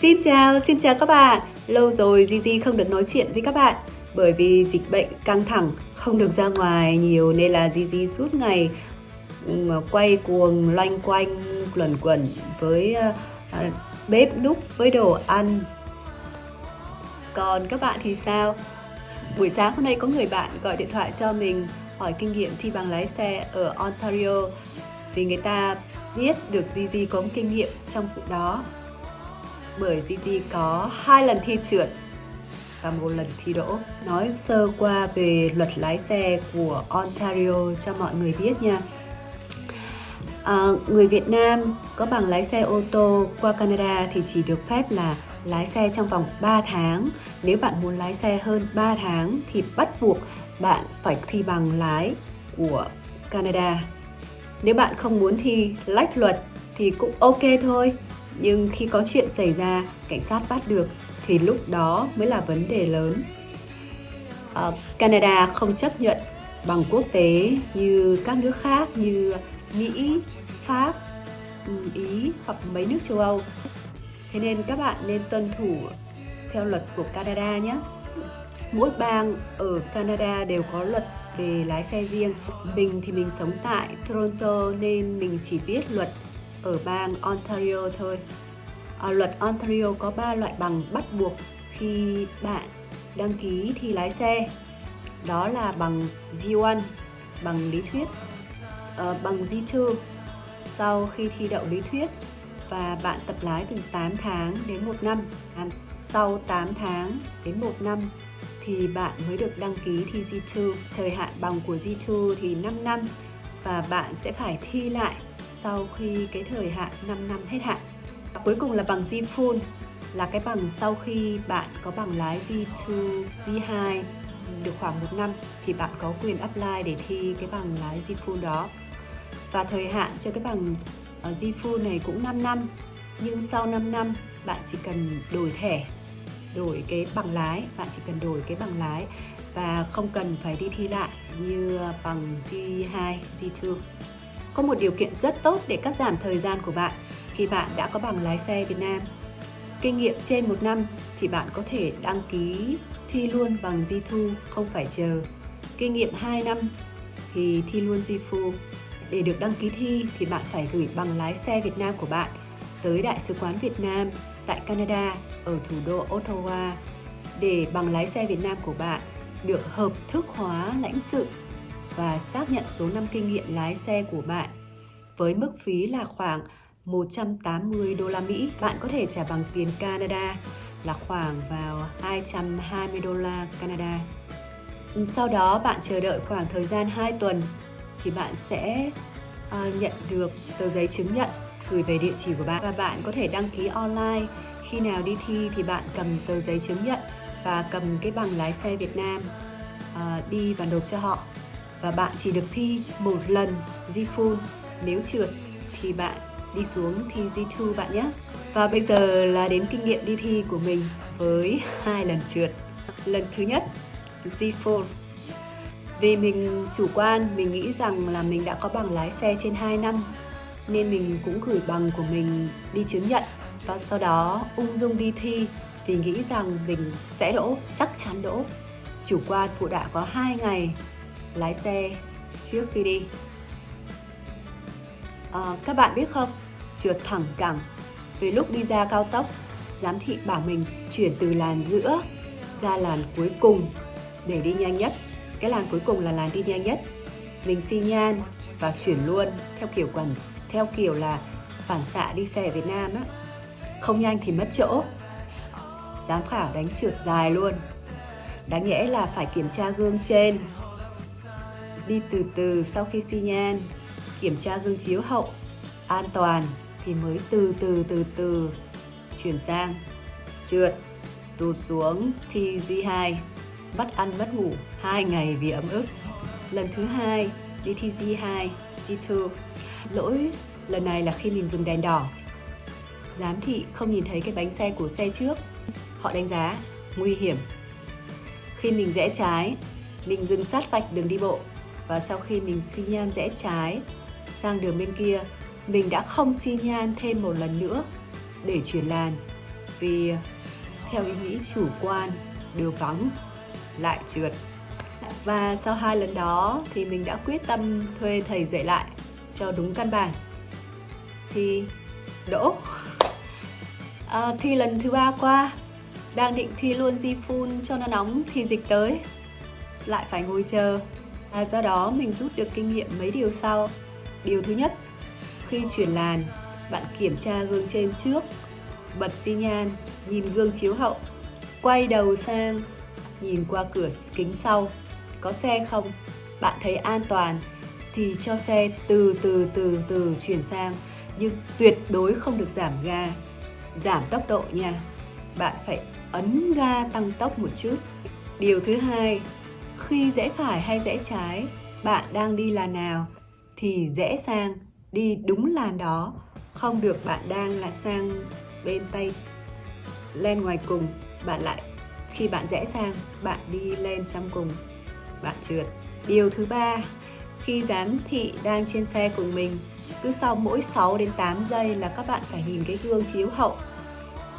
Xin chào các bạn. Lâu rồi Gigi không được nói chuyện với các bạn bởi vì dịch bệnh căng thẳng, không được ra ngoài nhiều nên là Gigi suốt ngày quay cuồng loanh quanh luẩn quẩn với bếp núc với đồ ăn. Còn các bạn thì sao? Buổi sáng hôm nay có người bạn gọi điện thoại cho mình hỏi kinh nghiệm thi bằng lái xe ở Ontario vì người ta biết được Gigi có kinh nghiệm trong vụ đó. Bởi Gigi có 2 lần thi trượt và 1 lần thi đỗ. Nói sơ qua về luật lái xe của Ontario cho mọi người biết nha. Người Việt Nam có bằng lái xe ô tô qua Canada thì chỉ được phép là lái xe trong vòng 3 tháng. Nếu bạn muốn lái xe hơn 3 tháng thì bắt buộc bạn phải thi bằng lái của Canada. Nếu bạn không muốn thi lách luật thì cũng ok thôi. Nhưng khi có chuyện xảy ra, cảnh sát bắt được thì lúc đó mới là vấn đề lớn. Canada không chấp nhận bằng quốc tế như các nước khác như Mỹ, Pháp, Ý hoặc mấy nước châu Âu. Thế nên các bạn nên tuân thủ theo luật của Canada nhé. Mỗi bang ở Canada đều có luật về lái xe riêng. Mình thì mình sống tại Toronto nên mình chỉ biết luật ở bang Ontario thôi. Luật Ontario có 3 loại bằng bắt buộc khi bạn đăng ký thi lái xe. Đó là bằng G1, bằng lý thuyết, bằng G2 sau khi thi đậu lý thuyết và bạn tập lái từ 8 tháng đến 1 năm. Sau 8 tháng đến 1 năm thì bạn mới được đăng ký thi G2. Thời hạn bằng của G2 thì 5 năm và bạn sẽ phải thi lại sau khi cái thời hạn 5 năm hết hạn. Và cuối cùng là bằng G Full, là cái bằng sau khi bạn có bằng lái G2, G2 được khoảng 1 năm thì bạn có quyền apply để thi cái bằng lái G Full đó. Và thời hạn cho cái bằng G Full này cũng 5 năm. Nhưng sau 5 năm bạn chỉ cần đổi thẻ, đổi cái bằng lái, và không cần phải đi thi lại như bằng G2, G2. Có một điều kiện rất tốt để cắt giảm thời gian của bạn khi bạn đã có bằng lái xe Việt Nam. Kinh nghiệm trên 1 năm thì bạn có thể đăng ký thi luôn bằng G2, không phải chờ. Kinh nghiệm 2 năm thì thi luôn G-Full. Để được đăng ký thi thì bạn phải gửi bằng lái xe Việt Nam của bạn tới Đại sứ quán Việt Nam tại Canada ở thủ đô Ottawa để bằng lái xe Việt Nam của bạn được hợp thức hóa lãnh sự và xác nhận số năm kinh nghiệm lái xe của bạn với mức phí là khoảng 180 đô la Mỹ. Bạn có thể trả bằng tiền Canada là khoảng vào 220 đô la Canada. Sau đó bạn chờ đợi khoảng thời gian 2 tuần thì bạn sẽ nhận được tờ giấy chứng nhận gửi về địa chỉ của bạn. Và bạn có thể đăng ký online. Khi nào đi thi thì bạn cầm tờ giấy chứng nhận và cầm cái bằng lái xe Việt Nam đi và nộp cho họ. Và bạn chỉ được thi 1 lần G-Full. Nếu trượt thì bạn đi xuống thi G2 bạn nhé. Và bây giờ là đến kinh nghiệm đi thi của mình với 2 lần trượt. Lần thứ nhất, G-Full. Vì mình chủ quan, mình nghĩ rằng là mình đã có bằng lái xe trên 2 năm nên mình cũng gửi bằng của mình đi chứng nhận và sau đó ung dung đi thi vì nghĩ rằng mình sẽ đỗ, chắc chắn đỗ. Chủ quan phụ đã có 2 ngày lái xe trước khi đi. Các bạn biết không, trượt thẳng cẳng. Vì lúc đi ra cao tốc, giám thị bảo mình chuyển từ làn giữa ra làn cuối cùng để đi nhanh nhất. Cái làn cuối cùng là làn đi nhanh nhất. Mình xi nhan và chuyển luôn theo kiểu là phản xạ đi xe ở Việt Nam á. Không nhanh thì mất chỗ. Giám khảo đánh trượt dài luôn. Đáng nhẽ là phải kiểm tra gương trên, đi từ từ sau khi xi nhan, kiểm tra gương chiếu hậu an toàn thì mới từ từ chuyển sang. Trượt, tụt xuống thi G2, mất ăn mất ngủ 2 ngày vì ấm ức. Lần thứ 2 đi thi G2, G2. Lỗi lần này là khi mình dừng đèn đỏ, giám thị không nhìn thấy cái bánh xe của xe trước. Họ đánh giá nguy hiểm. Khi mình rẽ trái, mình dừng sát vạch đường đi bộ và sau khi mình xi nhan rẽ trái sang đường bên kia, mình đã không xi nhan thêm một lần nữa để chuyển làn vì theo ý nghĩ chủ quan, đường vắng lại trượt. Và sau 2 lần đó thì mình đã quyết tâm thuê thầy dạy lại cho đúng căn bản thì đỗ. Thi lần thứ 3 qua, đang định thi luôn G-Full cho nó nóng thì dịch tới, lại phải ngồi chờ. Do đó mình rút được kinh nghiệm mấy điều sau. Điều thứ nhất, khi chuyển làn, bạn kiểm tra gương trên trước, bật xi nhan, nhìn gương chiếu hậu, quay đầu sang, nhìn qua cửa kính sau, có xe không? Bạn thấy an toàn thì cho xe từ từ chuyển sang, nhưng tuyệt đối không được giảm ga, giảm tốc độ nha. Bạn phải ấn ga tăng tốc một chút. Điều thứ hai, khi rẽ phải hay rẽ trái, bạn đang đi làn nào thì rẽ sang đi đúng làn đó, không được bạn đang là sang bên tay lên ngoài cùng, bạn lại khi bạn rẽ sang bạn đi lên trong cùng, bạn trượt. Điều thứ ba, khi giám thị đang trên xe cùng mình, cứ sau mỗi 6 đến 8 giây là các bạn phải nhìn cái gương chiếu hậu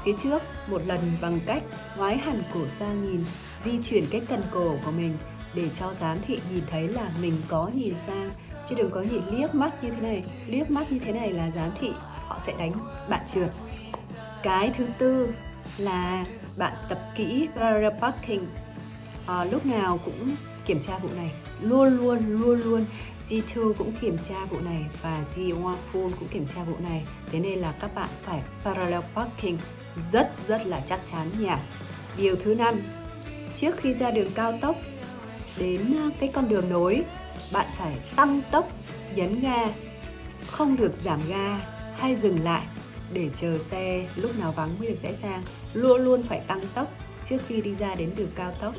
phía trước một lần bằng cách ngoái hẳn cổ sang nhìn, di chuyển cái cần cổ của mình để cho giám thị nhìn thấy là mình có nhìn sang, chứ đừng có nhìn liếc mắt như thế này. Liếc mắt như thế này là giám thị họ sẽ đánh bạn trượt. Cái thứ tư là bạn tập kỹ parallel parking. Lúc nào cũng kiểm tra vụ này, luôn G2 cũng kiểm tra vụ này và G1 full cũng kiểm tra vụ này. Thế nên là các bạn phải parallel parking rất là chắc chắn nha. Điều thứ 5, trước khi ra đường cao tốc đến cái con đường nối, bạn phải tăng tốc, nhấn ga, không được giảm ga hay dừng lại để chờ xe lúc nào vắng mới được rẽ sang. Luôn phải tăng tốc trước khi đi ra đến đường cao tốc.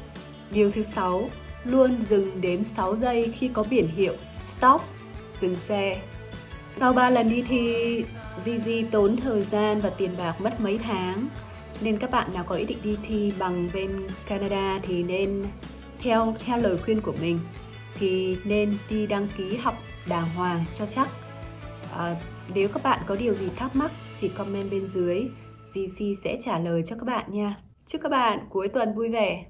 Điều thứ 6, luôn dừng đếm 6 giây khi có biển hiệu stop, dừng xe. Sau 3 lần đi thi, Gigi tốn thời gian và tiền bạc mất mấy tháng. Nên các bạn nào có ý định đi thi bằng bên Canada thì nên theo lời khuyên của mình thì nên đi đăng ký học đàng hoàng cho chắc. Nếu các bạn có điều gì thắc mắc thì comment bên dưới, Gigi sẽ trả lời cho các bạn nha. Chúc các bạn cuối tuần vui vẻ.